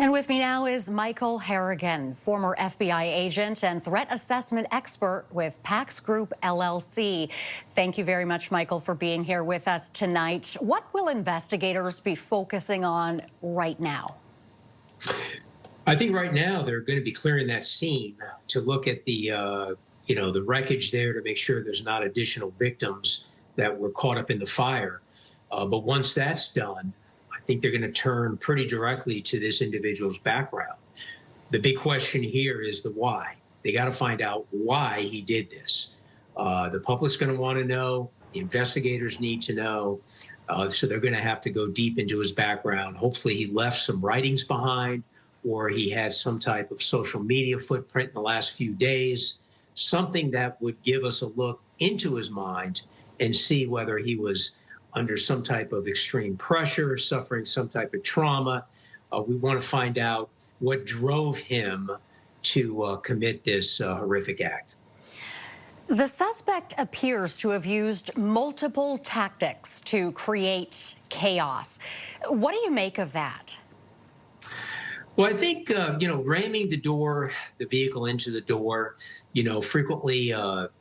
And with me now is Michael Harrigan, former FBI agent and threat assessment expert with Pax Group LLC. Thank you very much, Michael, for being here with us tonight. What will investigators be focusing on right now? I think right now they're going to be clearing that scene to look at the the wreckage there to make sure there's not additional victims that were caught up in the fire. But once that's done, I think they're going to turn pretty directly to this individual's background. The big question here is the why. They got to find out why he did this. The public's going to want to know. The investigators need to know. So they're going to have to go deep into his background. Hopefully he left some writings behind, or he had some type of social media footprint in the last few days, something that would give us a look into his mind and see whether he was under some type of extreme pressure, suffering some type of trauma. We want to find out what drove him to commit this horrific act. The suspect appears to have used multiple tactics to create chaos. What do you make of that? Well, I think, ramming the vehicle into the door, frequently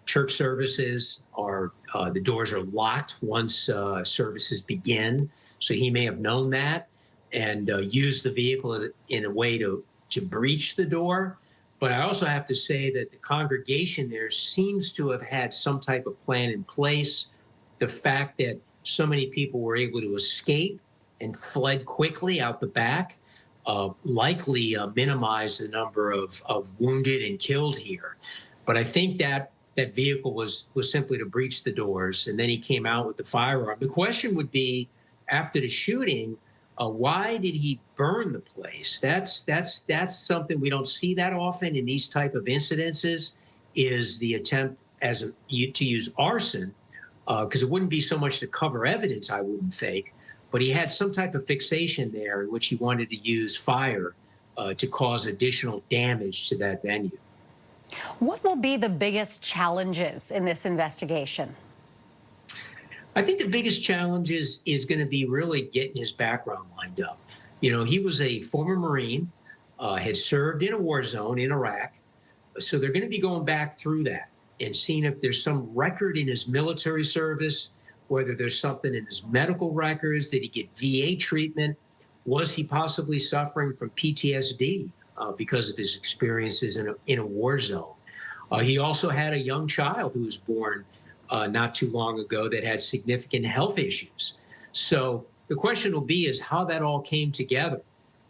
church services are, the doors are locked once services begin. So he may have known that and used the vehicle in a way to breach the door. But I also have to say that the congregation there seems to have had some type of plan in place. The fact that so many people were able to escape and fled quickly out the back likely minimize the number of wounded and killed here. But I think that that vehicle was simply to breach the doors, and then he came out with the firearm. The question would be, after the shooting, why did he burn the place? That's something we don't see that often in these type of incidences, is the attempt to use arson, because it wouldn't be so much to cover evidence, I wouldn't think. But he had some type of fixation there in which he wanted to use fire to cause additional damage to that venue. What will be the biggest challenges in this investigation? I think the biggest challenge is going to be really getting his background lined up. He was a former Marine, had served in a war zone in Iraq. So they're going to be going back through that and seeing if there's some record in his military service, whether there's something in his medical records. Did he get VA treatment? Was he possibly suffering from PTSD because of his experiences in a war zone? He also had a young child who was born not too long ago that had significant health issues. So the question will be is how that all came together.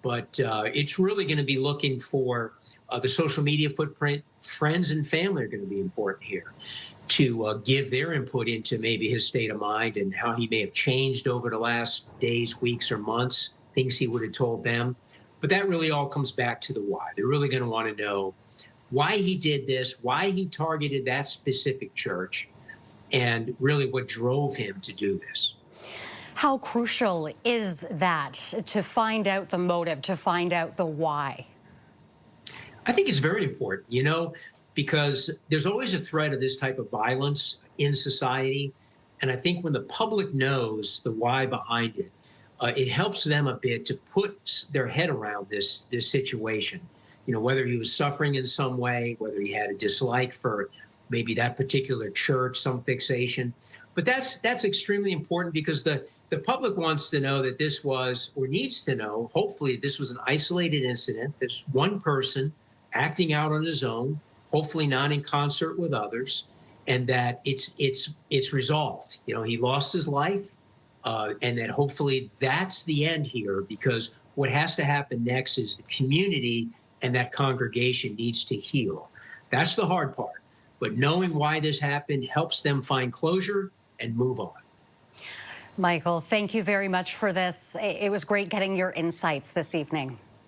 But it's really going to be looking for the social media footprint. Friends and family are going to be important here to give their input into maybe his state of mind and how he may have changed over the last days, weeks, or months, things he would have told them. But that really all comes back to the why. They're really going to want to know why he did this, why he targeted that specific church, and really what drove him to do this. How crucial is that to find out the motive, to find out the why? I think it's very important, because there's always a threat of this type of violence in society. And I think when the public knows the why behind it, it helps them a bit to put their head around this situation. Whether he was suffering in some way, whether he had a dislike for maybe that particular church, some fixation. But that's extremely important because the public wants to know that this was, or needs to know, hopefully this was an isolated incident. There's one person acting out on his own, hopefully not in concert with others, and that it's resolved. He lost his life, and that hopefully that's the end here, because what has to happen next is the community and that congregation needs to heal. That's the hard part. But knowing why this happened helps them find closure and move on. Michael, thank you very much for this. It was great getting your insights this evening.